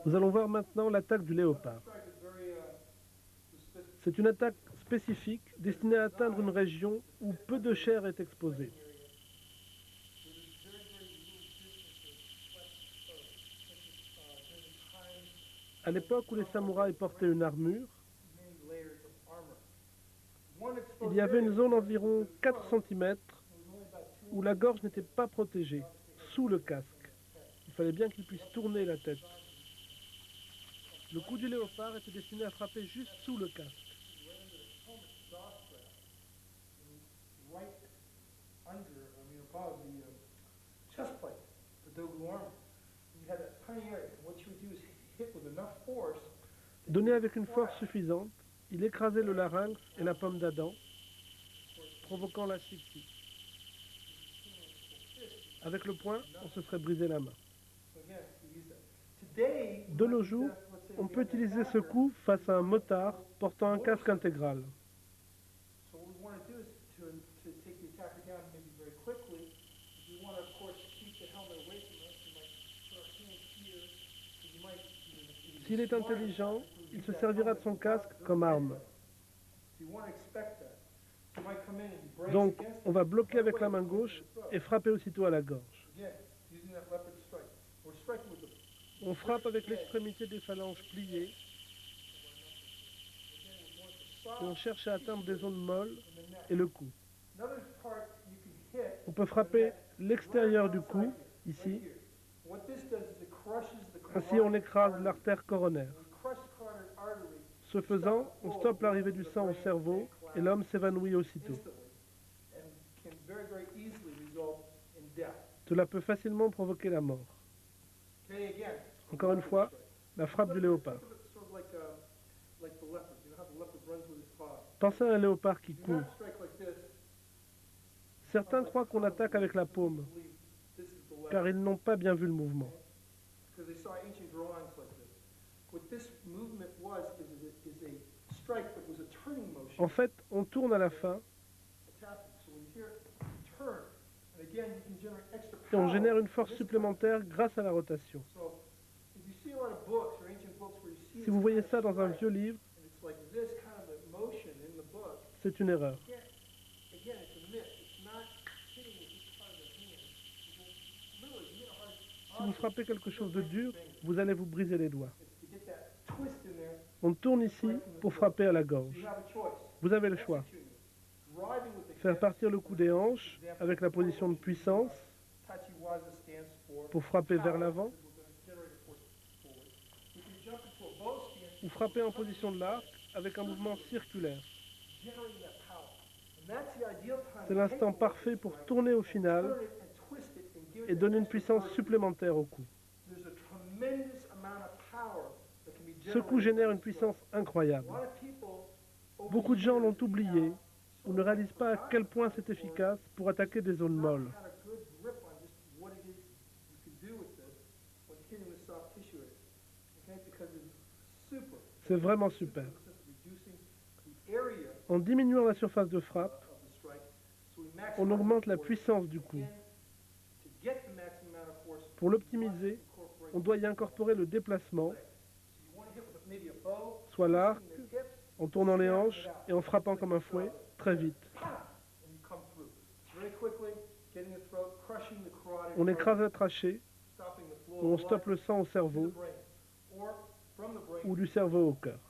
Nous allons voir maintenant l'attaque du léopard. C'est une attaque spécifique destinée à atteindre une région où peu de chair est exposée. À l'époque où les samouraïs portaient une armure, il y avait une zone d'environ 4 cm où la gorge n'était pas protégée, sous le casque. Il fallait bien qu'il puisse tourner la tête. Le coup du léopard était destiné à frapper juste sous le casque. Donné avec une force suffisante, il écrasait le larynx et la pomme d'Adam, provoquant l'asphyxie. Avec le poing, on se serait brisé la main. De nos jours, on peut utiliser ce coup face à un motard portant un casque intégral. S'il est intelligent, il se servira de son casque comme arme. Donc, on va bloquer avec la main gauche et frapper aussitôt à la gorge. On frappe avec l'extrémité des phalanges pliées et on cherche à atteindre des zones molles et le cou. On peut frapper l'extérieur du cou, ici. Ainsi, on écrase l'artère coronaire. Ce faisant, on stoppe l'arrivée du sang au cerveau et l'homme s'évanouit aussitôt. Cela peut facilement provoquer la mort. Encore une fois, la frappe du léopard. Pensez à un léopard qui court. Certains croient qu'on attaque avec la paume, car ils n'ont pas bien vu le mouvement. En fait, on tourne à la fin et on génère une force supplémentaire grâce à la rotation. Si vous voyez ça dans un vieux livre, c'est une erreur. Si vous frappez quelque chose de dur, vous allez vous briser les doigts. On tourne ici pour frapper à la gorge. Vous avez le choix. Faire partir le coup des hanches avec la position de puissance pour frapper vers l'avant, ou frapper en position de l'arc avec un mouvement circulaire. C'est l'instant parfait pour tourner au final et donner une puissance supplémentaire au coup. Ce coup génère une puissance incroyable. Beaucoup de gens l'ont oublié ou ne réalisent pas à quel point c'est efficace pour attaquer des zones molles. C'est vraiment super. En diminuant la surface de frappe, on augmente la puissance du coup. Pour l'optimiser, on doit y incorporer le déplacement, soit l'arc, en tournant les hanches et en frappant comme un fouet, très vite. On écrase la trachée, ou on stoppe le sang au cerveau, ou du cerveau au cœur.